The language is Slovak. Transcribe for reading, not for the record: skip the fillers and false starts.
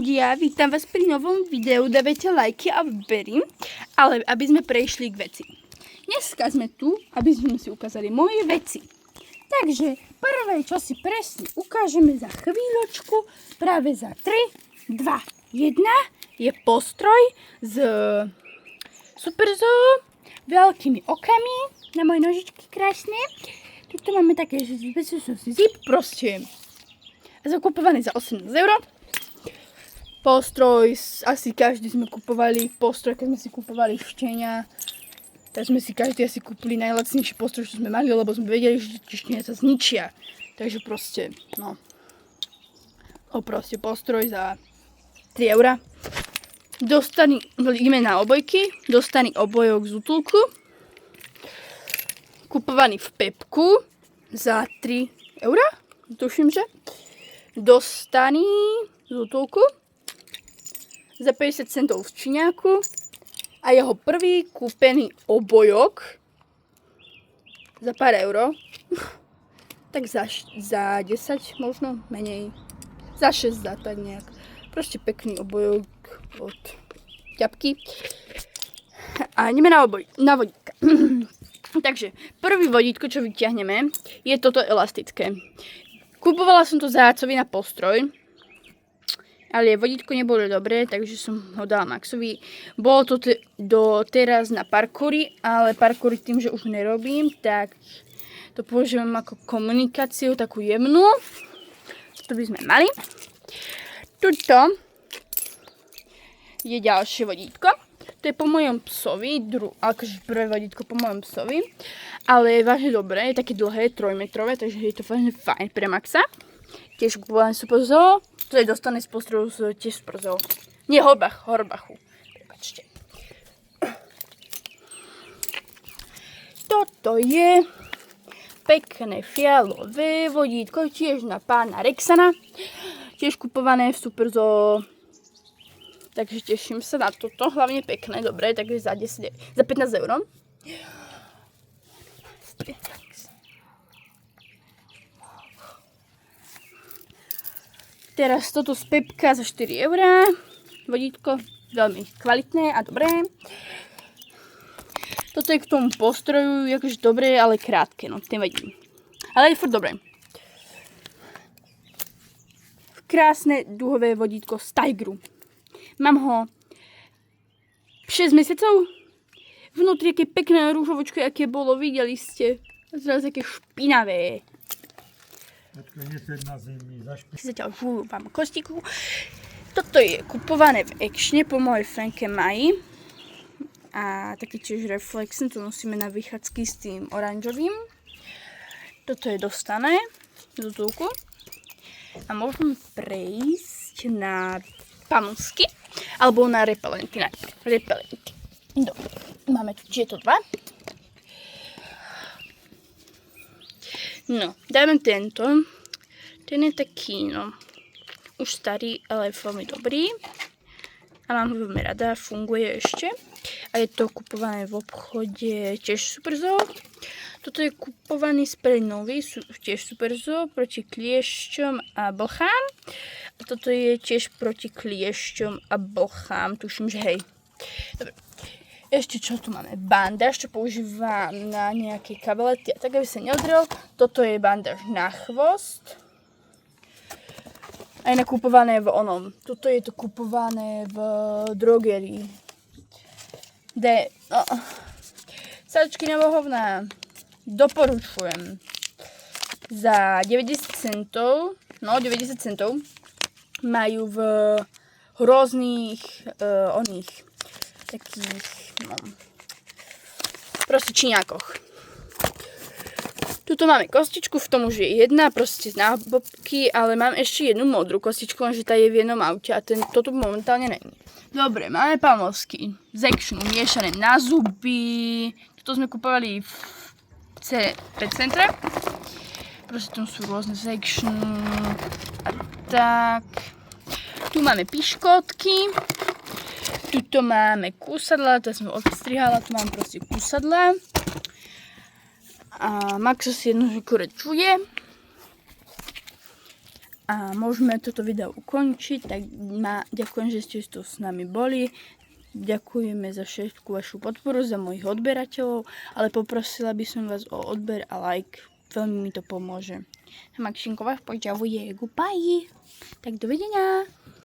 Ja vítam vás pri novom videu, dávajte lajky a verím, ale aby sme prešli k veci. Dneska sme tu, aby sme si ukázali moje veci. Takže prvé, čo si presne ukážeme za chvíľočku, práve za 3, 2, 1, je postroj z Superzoo, veľkými okami na moje nožičky krásne. Tuto máme také zip, proste zakupovaný za 18 €. Postroj, asi každý sme kupovali postroj, keď sme si kupovali štenia. Tak sme si každý asi kúpili najlacnejší postroj, čo sme mali, lebo sme vedeli, že štenia sa zničia. Takže proste, no. Proste postroj za 3 €. Ideme na obojky, dostaný obojok z útulku. Kupovaný v Pepku za 3 €, tuším, že. Dostaný z útulku za 50 centov v Číňaku a jeho prvý kúpený obojok za pár €, tak za 10 možno, menej, za 6 za tak nejak. Proste pekný obojok od ťapky. A ideme na vodítka. Takže prvý vodítko, čo vyťahneme, je toto elastické. Kupovala som to Zácovi na postroj, ale vodítko nebolo dobré, takže som ho dala Maxovi. Bolo to doteraz na parkouri, ale parkouri tým, že už nerobím, tak to používam ako komunikáciu, takú jemnú. To by sme mali. Tuto je ďalšie vodítko. To je po mojom psovi, akože prvé vodítko po mojom psovi, ale je vážne dobré, je také dlhé, 3-metrové, takže je to vážne fajn pre Maxa. Tiež kupované Superzoo. To je dostané z postroju tiež Superzoo. Nie, Horbachu. Prepačte. Toto je pekné fialové vodítko, tiež na pána Rexana. Tiež kupované v Superzoo. Takže teším sa na toto. Hlavne pekné, dobré, takže za 15 €. Teraz toto z Pepka za 4 €. Vodítko veľmi kvalitné a dobré. Toto je k tomu postroju, akože dobré, ale krátke, no, ten vadí. Ale je furt dobré. Krásne duhové vodítko z Tigru. Mám ho 6 mesiacov. Vnútri aké pekné rúžovočko, aké bolo, videli ste. Zrazu aké špinavé. Zatiaľ žúvam kostiku. Toto je kupované v Actione po mojej friendke Maji. A taký tiež reflexný, to nosíme na vychádzky s tým oranžovým. Toto je dostané z útulku. A môžeme prejsť na pamlsky, alebo na repelenty. Dobre, máme tu tieto dva. No, dáme tento. Ten je taký, no, už starý, ale veľmi dobrý. A mám ho veľmi rada, funguje ešte. A je to kupované v obchode tiež Superzoo. Toto je kupovaný sprej nový, tiež Superzoo, proti kliešťom a blchám. A toto je tiež proti kliešťom a blchám, tuším, že hej. Dobre. Ešte čo tu máme? Bandáž, čo používam na nejaké kabelety a tak, aby sa neodrel. Toto je bandáž na chvost. Aj nakupované v onom. Toto je to kupované v drogerii. Sáčky na bohovná. Doporučujem. Za 90 centov, no 90 centov, majú v rôznych oných takých, no, proste Číňakoch. Tuto máme kostičku, v tom už je jedna, proste na bobky, ale mám ešte jednu modrú kostičku, lenže tá je v jednom aute a toto momentálne není. Dobre, máme pamlsky z Actionu, miešané na zuby. Toto sme kupovali v centre. Proste tam sú rôzne z Actionu a tak. Tu máme piškotky. Tuto máme kúsadla, to som odstrihala, tu mám proste kúsadla. A Maxo si jedno, že čuje. A môžeme toto video ukončiť, tak ďakujem, že ste tu s nami boli. Ďakujeme za všetku vašu podporu, za mojich odberateľov, ale poprosila by som vás o odber a like. Veľmi mi to pomôže. Makšinková poďavuje, goodbye. Tak dovidenia.